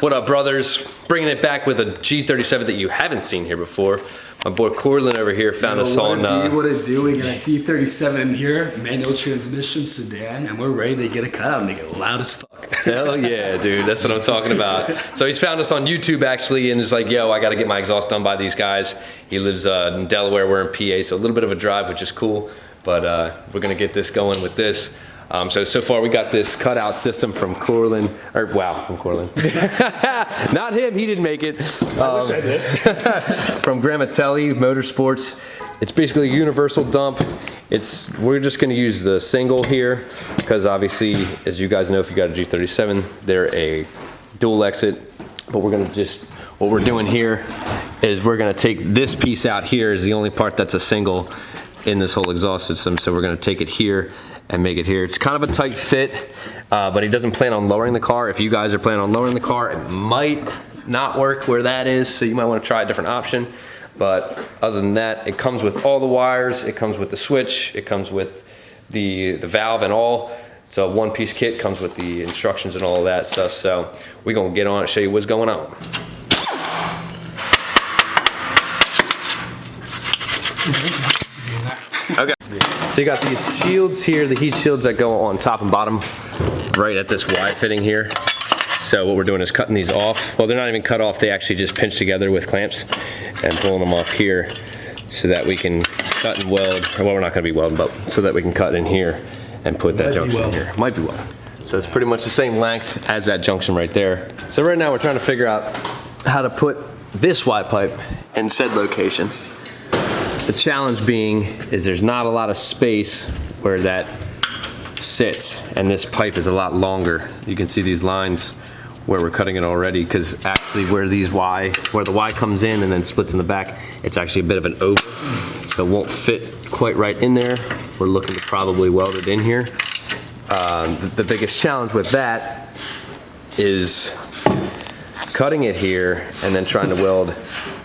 What up, brothers? Bringing it back with a G37 that you haven't seen here before. My boy Corlin over here found us on... What it do? We got a G37 in here, manual transmission sedan, and we're ready to get a cutout and make it loud as fuck. Hell yeah, dude. That's what I'm talking about. So he's found us on YouTube, actually, and is like, yo, I got to get my exhaust done by these guys. He lives in Delaware, we're in PA, so a little bit of a drive, which is cool. But we're going to get this going with this. So far we got this cutout system from Corlin, from Corlin. Not him, he didn't make it. I wish I did. From Granatelli Motorsports. It's basically a universal dump. We're just gonna use the single here, because obviously, as you guys know, if you got a G37, they're a dual exit. But we're gonna what we're doing here is we're gonna take this piece out here is the only part that's a single in this whole exhaust system. So we're gonna take it here and make it here. It's kind of a tight fit, but he doesn't plan on lowering the car. If you guys are planning on lowering the car, it might not work where that is, so you might want to try a different option. But other than that, it comes with all the wires, it comes with the switch, it comes with the valve and all. It's a one-piece kit, comes with the instructions and all of that stuff. So we're gonna get on it, show you what's going on. Okay. So you got these shields here, the heat shields that go on top and bottom, right at this Y fitting here. So what we're doing is cutting these off. Well, they're not even cut off, they actually just pinch together with clamps and pulling them off here so that we can cut and weld. Well, we're not gonna be welding, but so that we can cut in here and put that junction in here. Might be welding. So it's pretty much the same length as that junction right there. So right now we're trying to figure out how to put this Y pipe in said location. The challenge being is there's not a lot of space where that sits, and this pipe is a lot longer. You can see these lines where we're cutting it already, because actually where the Y comes in and then splits in the back, it's actually a bit of an oval, so it won't fit quite right in there. We're looking to probably weld it in here. The biggest challenge with that is cutting it here and then trying to weld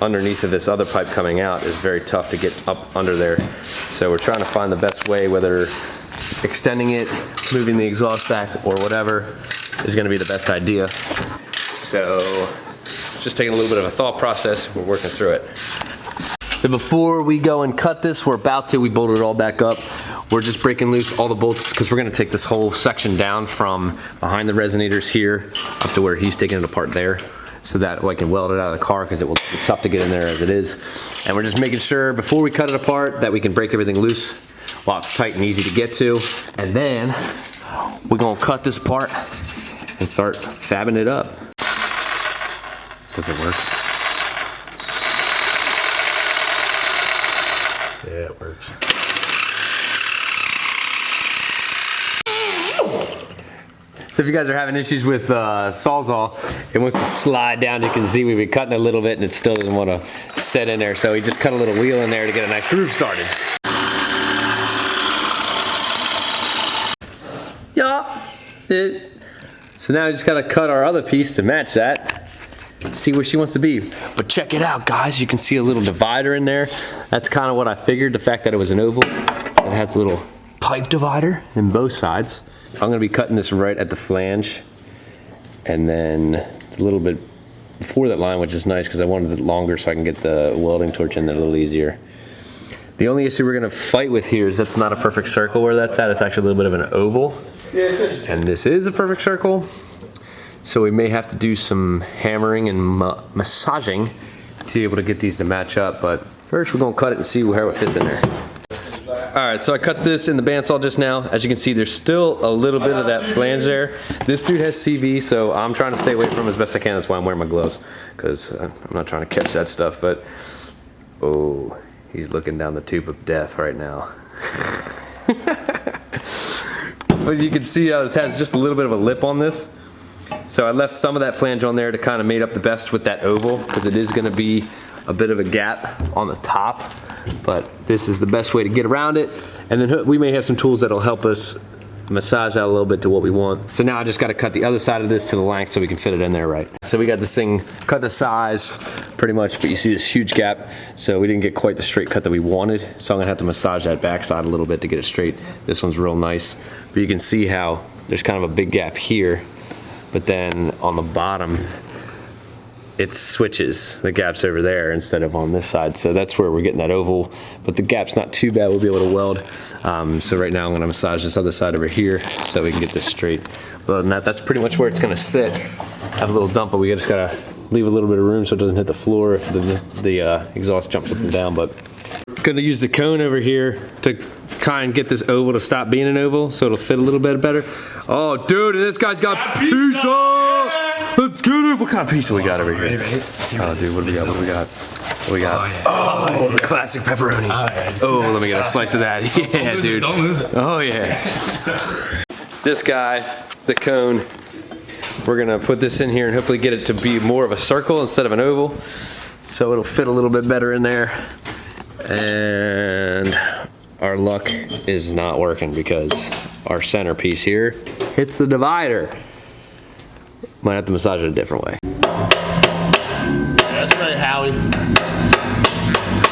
underneath of this other pipe coming out is very tough to get up under there. So we're trying to find the best way, whether extending it, moving the exhaust back, or whatever is gonna be the best idea. So just taking a little bit of a thought process, we're working through it. So before we go and cut this, we bolted it all back up. We're just breaking loose all the bolts, because we're gonna take this whole section down from behind the resonators here up to where he's taking it apart there, so that I can weld it out of the car, because it will be tough to get in there as it is. And we're just making sure before we cut it apart that we can break everything loose while it's tight and easy to get to. And then we're gonna cut this apart and start fabbing it up. Does it work? Yeah, it works. So if you guys are having issues with Sawzall, it wants to slide down. You can see we've been cutting a little bit and it still doesn't want to set in there. So we just cut a little wheel in there to get a nice groove started. Yeah. So now we just gotta cut our other piece to match that. See where she wants to be. But check it out, guys. You can see a little divider in there. That's kind of what I figured, the fact that it was an oval. It has a little pipe divider in both sides. I'm gonna be cutting this right at the flange, and then it's a little bit before that line, which is nice because I wanted it longer so I can get the welding torch in there a little easier. The only issue we're gonna fight with here is that's not a perfect circle where that's at. It's actually a little bit of an oval. And this is a perfect circle. So we may have to do some hammering and massaging to be able to get these to match up. But first we're gonna cut it and see how it fits in there. All right, so I cut this in the bandsaw just now. As you can see, there's still a little bit of that flange there. This dude has CV, so I'm trying to stay away from him as best I can. That's why I'm wearing my gloves, because I'm not trying to catch that stuff. But, oh, he's looking down the tube of death right now. But you can see how it has just a little bit of a lip on this. So I left some of that flange on there to kind of mate up the best with that oval, because it is gonna be a bit of a gap on the top. But this is the best way to get around it. And then we may have some tools that'll help us massage out a little bit to what we want. So now I just gotta cut the other side of this to the length so we can fit it in there right. So we got this thing cut the size pretty much, but you see this huge gap. So we didn't get quite the straight cut that we wanted. So I'm gonna have to massage that backside a little bit to get it straight. This one's real nice. But you can see how there's kind of a big gap here. But then on the bottom, it switches. The gap's over there instead of on this side. So that's where we're getting that oval, but the gap's not too bad. We'll be able to weld. So right now I'm gonna massage this other side over here so we can get this straight. Other than that, that's pretty much where it's gonna sit. Have a little dump, but we just gotta leave a little bit of room so it doesn't hit the floor if the exhaust jumps up and down. But gonna use the cone over here to try and get this oval to stop being an oval so it'll fit a little bit better. Oh, dude, this guy's got pizza! Yeah. Let's get it! What kind of pizza we got over here? Oh, dude, what do we got? What do we got? What do we got? Oh, the classic pepperoni. Oh, let me get a slice of that. Yeah, dude. Don't lose it. Oh, yeah. This guy, the cone, we're gonna put this in here and hopefully get it to be more of a circle instead of an oval. So it'll fit a little bit better in there. And our luck is not working because our centerpiece here hits the divider. Might have to massage it a different way. That's right, Howie.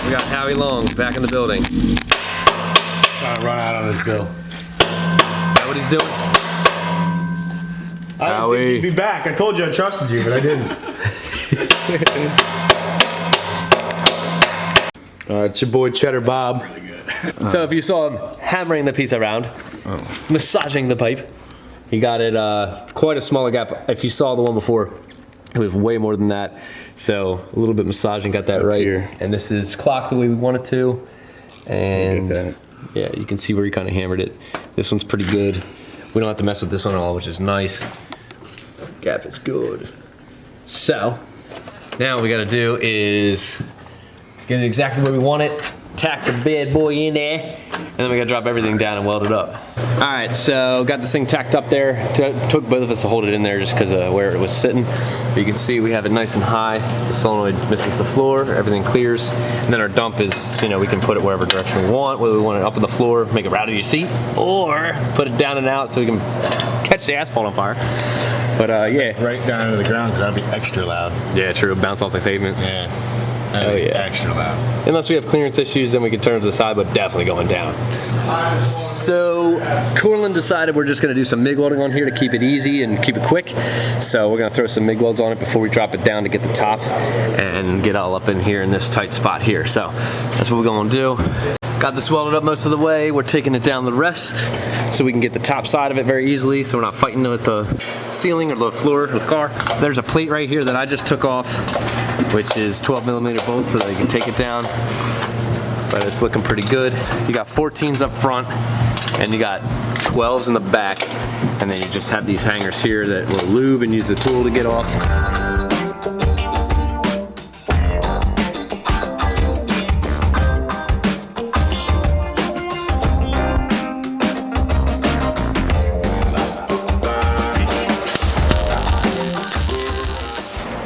We got Howie Long back in the building. Trying to run out on his bill. Is that what he's doing? I didn't think you'd be back. I told you I trusted you, but I didn't. It's your boy Cheddar Bob. Really good. So if you saw him hammering the piece around, massaging the pipe, he got it quite a smaller gap. If you saw the one before, it was way more than that. So a little bit massaging, got that right here. And this is clocked the way we want it to. And yeah, you can see where he kind of hammered it. This one's pretty good. We don't have to mess with this one at all, which is nice. Gap is good. So now what we gotta do is get it exactly where we want it, tack the bad boy in there, and then we gotta drop everything down and weld it up. All right, so got this thing tacked up there. Took both of us to hold it in there just because of where it was sitting. But you can see we have it nice and high. The solenoid misses the floor, everything clears. And then our dump is, you know, we can put it wherever direction we want, whether we want it up on the floor, make it right to your seat, or put it down and out so we can catch the asphalt on fire. But yeah. Right down into the ground because that'd be extra loud. Yeah, true, bounce off the pavement. Yeah. Oh yeah. Extra loud. Unless we have clearance issues, then we can turn to the side, but definitely going down. So Corlin decided we're just gonna do some MIG welding on here to keep it easy and keep it quick. So we're gonna throw some MIG welds on it before we drop it down to get the top and get all up in here in this tight spot here. So that's what we're gonna do. Got this welded up most of the way. We're taking it down the rest so we can get the top side of it very easily so we're not fighting with the ceiling or the floor of the car. There's a plate right here that I just took off, which is 12mm bolts so that you can take it down. But it's looking pretty good. You got 14s up front and you got 12s in the back. And then you just have these hangers here that will lube and use the tool to get off.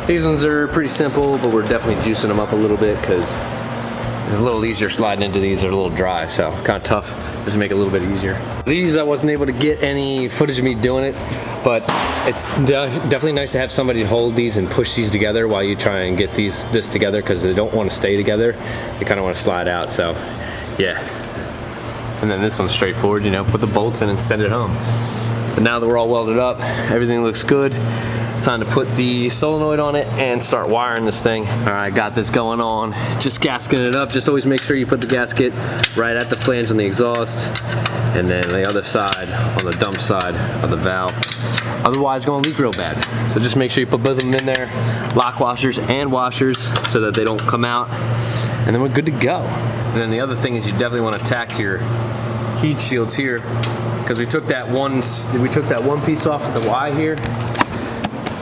These ones are pretty simple, but we're definitely juicing them up a little bit because it's a little easier sliding into these. They're a little dry, so kind of tough just to make it a little bit easier. These I wasn't able to get any footage of me doing it, but it's definitely nice to have somebody hold these and push these together while you try and get this together because they don't want to stay together. They kind of want to slide out, so yeah. And then this one's straightforward, you know, put the bolts in and send it home. But now that we're all welded up, everything looks good. It's time to put the solenoid on it and start wiring this thing. All right, got this going on. Just gasketing it up. Just always make sure you put the gasket right at the flange on the exhaust and then the other side on the dump side of the valve. Otherwise, it's gonna leak real bad. So just make sure you put both of them in there, lock washers and washers so that they don't come out, and then we're good to go. And then the other thing is you definitely want to tack your heat shields here because we took that one piece off of the Y here,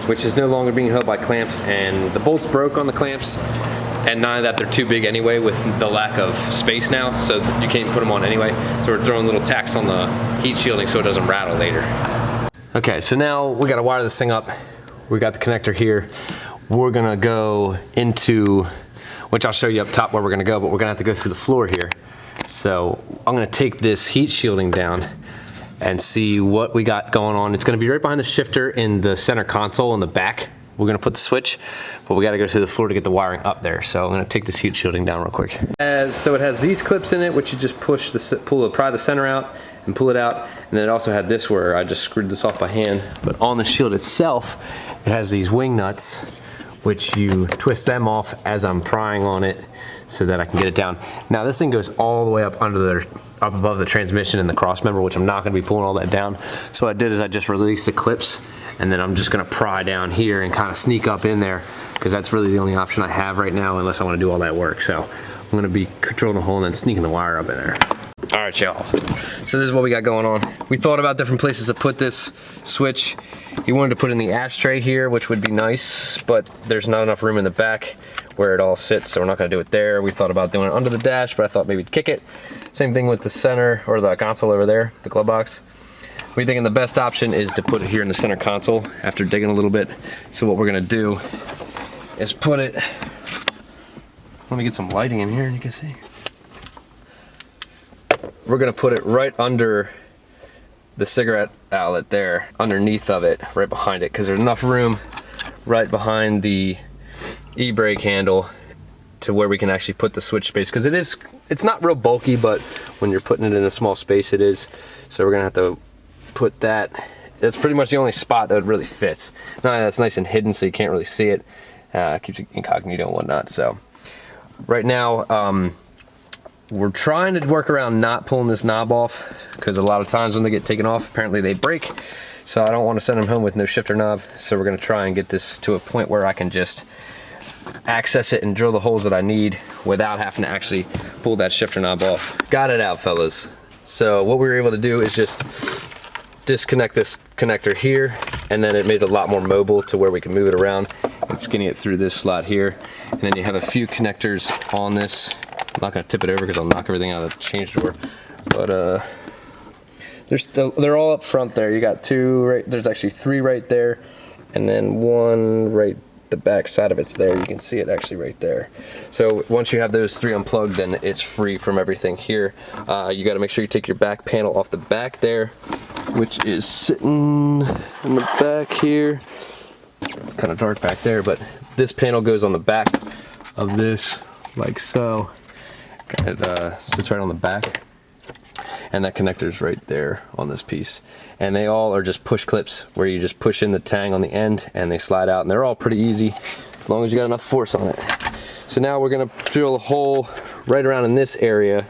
which is no longer being held by clamps, and the bolts broke on the clamps, and none of that, they're too big anyway with the lack of space now, so you can't put them on anyway. So we're throwing little tacks on the heat shielding so it doesn't rattle later. Okay, so now we gotta wire this thing up. We got the connector here. We're gonna go into, which I'll show you up top where we're gonna go, but we're gonna have to go through the floor here. So I'm gonna take this heat shielding down and see what we got going on. It's gonna be right behind the shifter in the center console in the back. We're gonna put the switch, but we gotta go to the floor to get the wiring up there. So I'm gonna take this heat shielding down real quick. So it has these clips in it, which you just push pry the center out and pull it out. And then it also had this where I just screwed this off by hand. But on the shield itself, it has these wing nuts, which you twist them off as I'm prying on it so that I can get it down. Now this thing goes all the way up up above the transmission and the cross member, which I'm not gonna be pulling all that down. So what I did is I just released the clips, and then I'm just gonna pry down here and kind of sneak up in there, because that's really the only option I have right now unless I wanna do all that work. So I'm gonna be drilling a hole and then sneaking the wire up in there. All right, y'all. So this is what we got going on. We thought about different places to put this switch. He wanted to put in the ashtray here, which would be nice, but there's not enough room in the back where it all sits, so we're not gonna do it there. We thought about doing it under the dash, but I thought maybe we'd kick it. Same thing with the center, or the console over there, the glove box. We're thinking the best option is to put it here in the center console after digging a little bit. So what we're gonna do is put it, let me get some lighting in here and you can see. We're gonna put it right under the cigarette outlet there, underneath of it, right behind it, because there's enough room right behind the e-brake handle to where we can actually put the switch space, because it's not real bulky, but when you're putting it in a small space it is. So we're gonna have to put that, that's pretty much the only spot that it really fits. Now that's nice and hidden so you can't really see it. Keeps it incognito and whatnot. So right now we're trying to work around not pulling this knob off, because a lot of times when they get taken off apparently they break. So I don't want to send them home with no shifter knob. So we're gonna try and get this to a point where I can just access it and drill the holes that I need without having to actually pull that shifter knob off. Got it out, fellas. So what we were able to do is just disconnect this connector here, and then it made it a lot more mobile to where we can move it around and skinny it through this slot here. And then you have a few connectors on this. I'm not gonna tip it over because I'll knock everything out of the change drawer. But they're all up front there. You got two right, there's actually three right there, and then one right, the back side of it's there. You can see it actually right there. So once you have those three unplugged, then it's free from everything here. You got to make sure you take your back panel off the back there, which is sitting in the back here. It's kind of dark back there, but this panel goes on the back of this like so. It sits right on the back, and that connector's right there on this piece. And they all are just push clips where you just push in the tang on the end and they slide out, and they're all pretty easy as long as you got enough force on it. So now we're gonna drill a hole right around in this area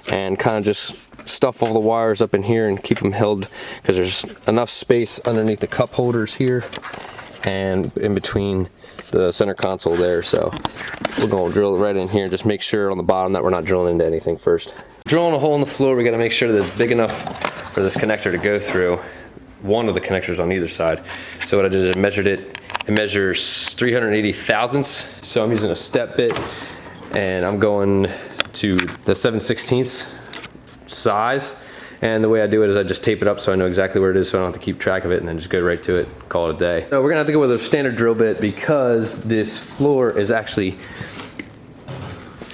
and kind of just stuff all the wires up in here and keep them held, because there's enough space underneath the cup holders here and in between the center console there. So we're gonna drill it right in here and just make sure on the bottom that we're not drilling into anything first. Drilling a hole in the floor, we gotta make sure that it's big enough for this connector to go through. One of the connectors on either side. So what I did is I measured it. It measures 380 thousandths. So I'm using a step bit, and I'm going to the 7/16 size. And the way I do it is I just tape it up so I know exactly where it is, so I don't have to keep track of it, and then just go right to it, call it a day. So we're gonna have to go with a standard drill bit, because this floor is actually,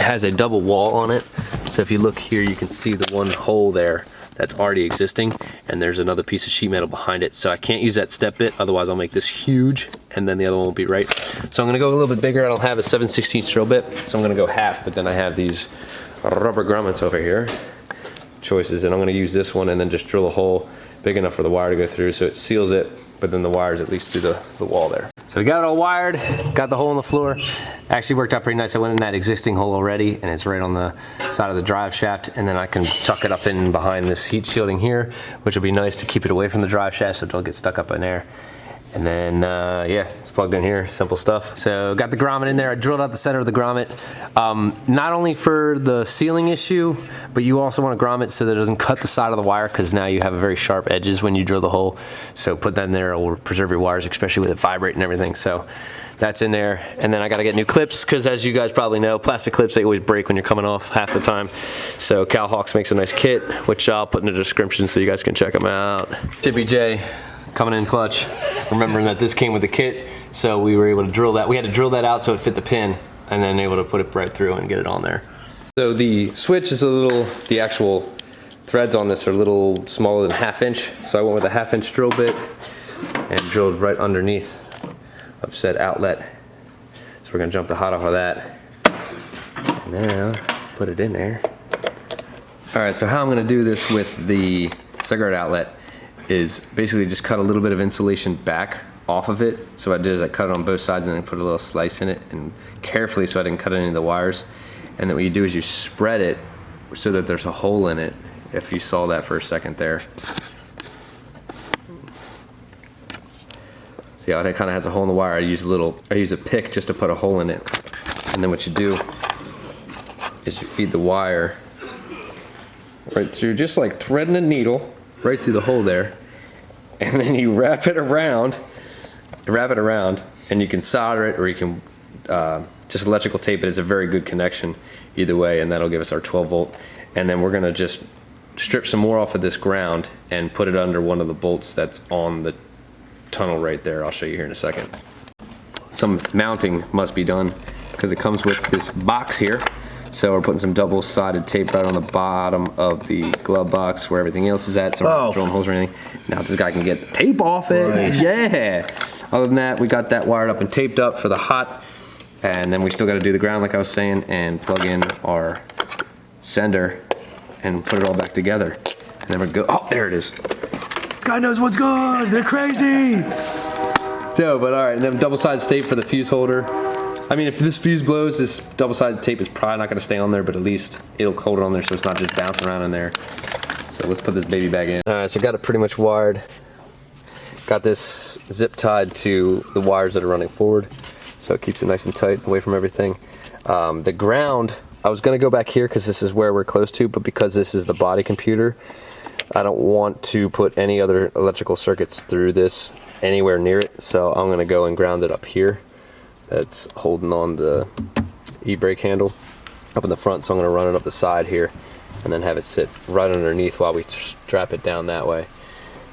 has a double wall on it. So if you look here, you can see the one hole there that's already existing, and there's another piece of sheet metal behind it. So I can't use that step bit, otherwise I'll make this huge, and then the other one won't be right. So I'm gonna go a little bit bigger. I don't have a 7/16 drill bit, so I'm gonna go half, but then I have these rubber grommets over here, choices, and I'm gonna use this one and then just drill a hole big enough for the wire to go through so it seals it, but then the wire's at least through the wall there. So we got it all wired, got the hole in the floor. Actually worked out pretty nice. I went in that existing hole already, and it's right on the side of the drive shaft, and then I can tuck it up in behind this heat shielding here, which will be nice to keep it away from the drive shaft so it don't get stuck up in there. And then, yeah, it's plugged in here, simple stuff. So got the grommet in there. I drilled out the center of the grommet, not only for the sealing issue, but you also want to grommet so that it doesn't cut the side of the wire, because now you have very sharp edges when you drill the hole. So put that in there, it will preserve your wires, especially with it vibrating and everything. So that's in there. And then I got to get new clips, because as you guys probably know, plastic clips, they always break when you're coming off half the time. So Cal Hawks makes a nice kit, which I'll put in the description so you guys can check them out. Chippy J coming in clutch, remembering that this came with the kit, so we were able to drill that. We had to drill that out so it fit the pin, and then able to put it right through and get it on there. So the switch is a little, the actual threads on this are a little smaller than 1/2 inch, so I went with a 1/2 inch drill bit and drilled right underneath of said outlet. So we're gonna jump the hot off of that, and now put it in there. All right, so how I'm gonna do this with the cigarette outlet is basically just cut a little bit of insulation back off of it. So what I did is I cut it on both sides and then put a little slice in it, and carefully so I didn't cut any of the wires. And then what you do is you spread it so that there's a hole in it, if you saw that for a second there. See how it kind of has a hole in the wire? I use a pick just to put a hole in it. And then what you do is you feed the wire right through, just like threading a needle, right through the hole there. And then you wrap it around, and you can solder it, or you can just electrical tape it. It's a very good connection either way, and that'll give us our 12 volt. And then we're gonna just strip some more off of this ground and put it under one of the bolts that's on the tunnel right there. I'll show you here in a second. Some mounting must be done because it comes with this box here. So we're putting some double-sided tape right on the bottom of the glove box where everything else is at, so we're not drilling holes or anything. Now this guy can get the tape off it. Nice. Yeah. Other than that, we got that wired up and taped up for the hot, and then we still got to do the ground like I was saying, and plug in our sender and put it all back together. And then we go. Oh, there it is. This guy knows what's good. They're crazy. No, but all right. And then double-sided tape for the fuse holder. I mean, if this fuse blows, this double-sided tape is probably not going to stay on there, but at least it'll hold it on there so it's not just bouncing around in there. So let's put this baby back in. All right, so got it pretty much wired. Got this zip tied to the wires that are running forward, so it keeps it nice and tight away from everything. The ground, I was going to go back here because this is where we're close to, but because this is the body computer, I don't want to put any other electrical circuits through this anywhere near it, so I'm going to go and ground it up here. That's holding on the e-brake handle up in the front, so I'm going to run it up the side here and then have it sit right underneath while we strap it down that way.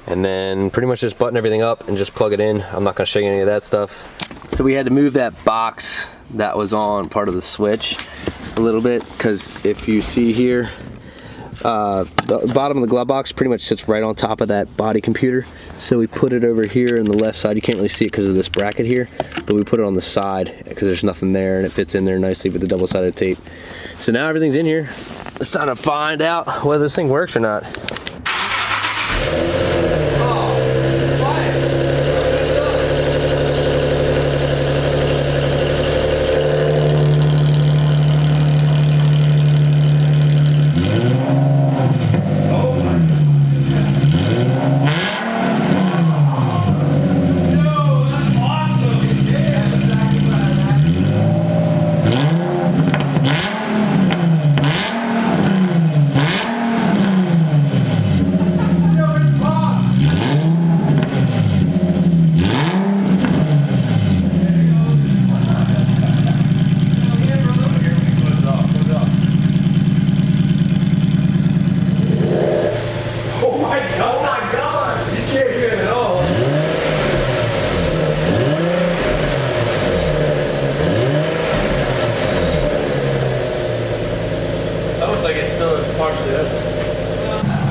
And then pretty much just button everything up and just plug it in. I'm not going to show you any of that stuff. So we had to move that box that was on part of the switch a little bit, because if you see here, the bottom of the glove box pretty much sits right on top of that body computer. So we put it over here on the left side. You can't really see it because of this bracket here, but we put it on the side because there's nothing there, and it fits in there nicely with the double-sided tape. So now everything's in here. It's time to find out whether this thing works or not.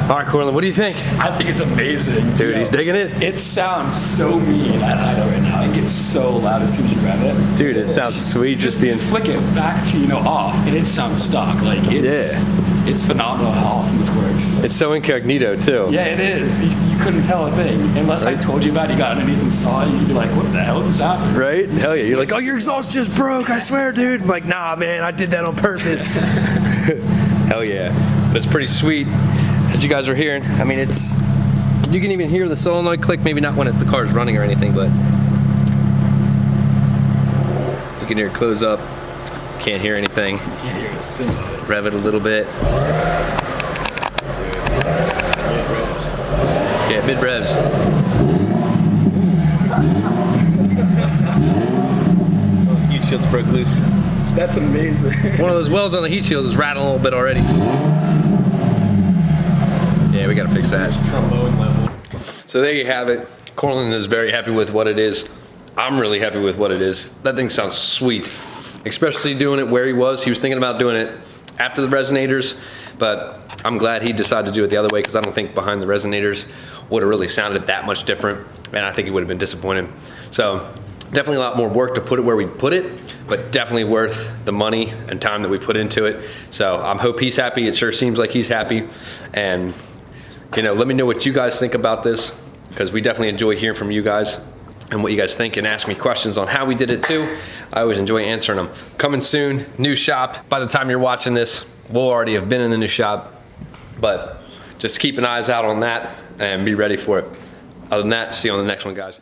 All right, Corlin, what do you think? I think it's amazing. Dude, he's digging it? It sounds so mean at idle right now. It gets so loud as soon as you grab it. Dude, it sounds sweet just being... Flick it back to, off, and it sounds stock. Like, it's phenomenal how awesome this works. It's so incognito, too. Yeah, it is. You couldn't tell a thing. Unless I told you about it, you got underneath and saw it, you'd be like, what the hell just happened? Right? Hell yeah. You're like, oh, your exhaust just broke, I swear, dude. I'm like, nah, man, I did that on purpose. Hell yeah. But it's pretty sweet. As you guys are hearing, I mean, you can even hear the solenoid click, maybe not when the car's running or anything, but you can hear it close up. Can't hear anything. Can't hear a single bit. Rev it a little bit. Yeah, mid revs. Heat shields broke loose. That's amazing. One of those welds on the heat shields is rattling a little bit already. Yeah, we gotta fix that. Trombone level. So there you have it. Corlin is very happy with what it is. I'm really happy with what it is. That thing sounds sweet, especially doing it where he was. He was thinking about doing it after the resonators, but I'm glad he decided to do it the other way, because I don't think behind the resonators would have really sounded that much different, and I think he would have been disappointed. So definitely a lot more work to put it where we put it, but definitely worth the money and time that we put into it. So I hope he's happy. It sure seems like he's happy. And let me know what you guys think about this, because we definitely enjoy hearing from you guys. and what you guys think, and ask me questions on how we did it too. I always enjoy answering them. Coming soon, new shop. By the time you're watching this, we'll already have been in the new shop, but just keep an eyes out on that and be ready for it. Other than that, see you on the next one, guys.